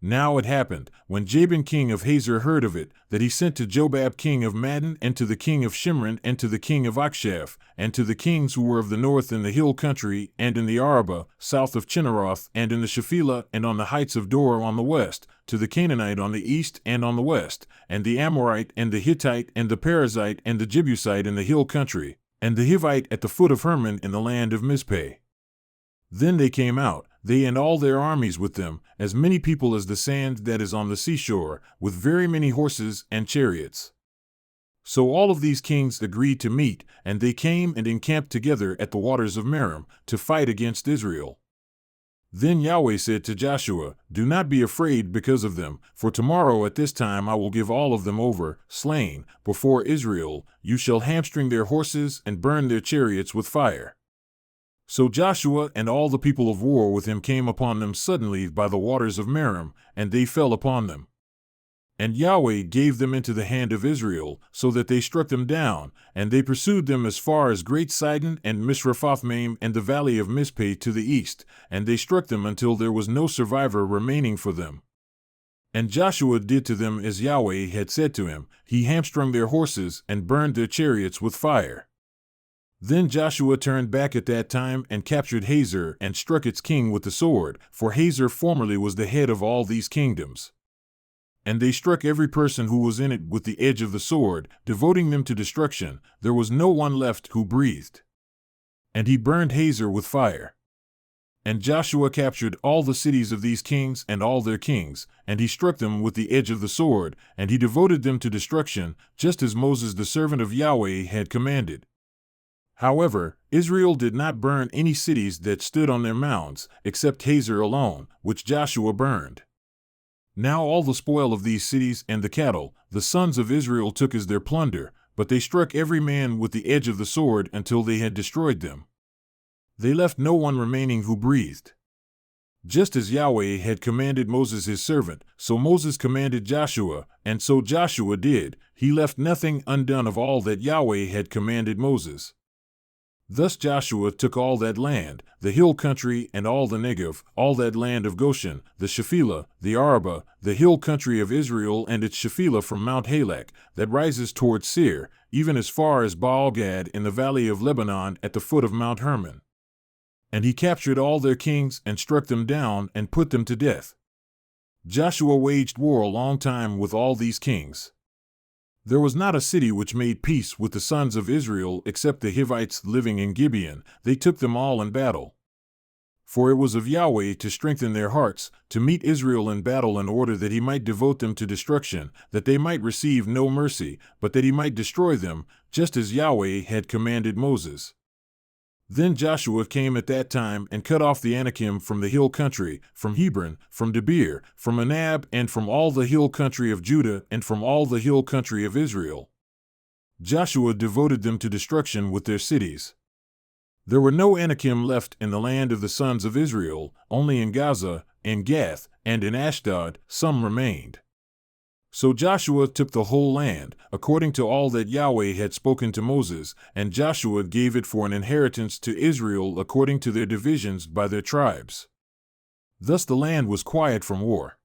Now it happened, when Jabin king of Hazor heard of it, that he sent to Jobab king of Madon, and to the king of Shimron, and to the king of Achshaph, and to the kings who were of the north in the hill country, and in the Arabah, south of Chinneroth, and in the Shephelah, and on the heights of Dor on the west, to the Canaanite on the east and on the west, and the Amorite, and the Hittite, and the Perizzite, and the Jebusite in the hill country, and the Hivite at the foot of Hermon in the land of Mizpeh. Then they came out, they and all their armies with them, as many people as the sand that is on the seashore, with very many horses and chariots. So all of these kings agreed to meet, and they came and encamped together at the waters of Merom, to fight against Israel. Then Yahweh said to Joshua, "Do not be afraid because of them, for tomorrow at this time I will give all of them over, slain, before Israel. You shall hamstring their horses and burn their chariots with fire." So Joshua and all the people of war with him came upon them suddenly by the waters of Merom, and they fell upon them. And Yahweh gave them into the hand of Israel, so that they struck them down, and they pursued them as far as Great Sidon and Misrephothmaim and the valley of Mizpeh to the east, and they struck them until there was no survivor remaining for them. And Joshua did to them as Yahweh had said to him. He hamstrung their horses and burned their chariots with fire. Then Joshua turned back at that time and captured Hazor and struck its king with the sword, for Hazor formerly was the head of all these kingdoms. And they struck every person who was in it with the edge of the sword, devoting them to destruction. There was no one left who breathed. And he burned Hazor with fire. And Joshua captured all the cities of these kings and all their kings, and he struck them with the edge of the sword, and he devoted them to destruction, just as Moses the servant of Yahweh had commanded. However, Israel did not burn any cities that stood on their mounds, except Hazor alone, which Joshua burned. Now all the spoil of these cities and the cattle, the sons of Israel took as their plunder, but they struck every man with the edge of the sword until they had destroyed them. They left no one remaining who breathed. Just as Yahweh had commanded Moses his servant, so Moses commanded Joshua, and so Joshua did. He left nothing undone of all that Yahweh had commanded Moses. Thus Joshua took all that land, the hill country and all the Negev, all that land of Goshen, the Shephelah, the Arabah, the hill country of Israel and its Shephelah from Mount Halak, that rises toward Seir, even as far as Baal-Gad in the valley of Lebanon at the foot of Mount Hermon. And he captured all their kings and struck them down and put them to death. Joshua waged war a long time with all these kings. There was not a city which made peace with the sons of Israel except the Hivites living in Gibeon. They took them all in battle. For it was of Yahweh to strengthen their hearts, to meet Israel in battle in order that he might devote them to destruction, that they might receive no mercy, but that he might destroy them, just as Yahweh had commanded Moses. Then Joshua came at that time and cut off the Anakim from the hill country, from Hebron, from Debir, from Anab, and from all the hill country of Judah, and from all the hill country of Israel. Joshua devoted them to destruction with their cities. There were no Anakim left in the land of the sons of Israel, only in Gaza, in Gath, and in Ashdod some remained. So Joshua took the whole land, according to all that Yahweh had spoken to Moses, and Joshua gave it for an inheritance to Israel according to their divisions by their tribes. Thus the land was quiet from war.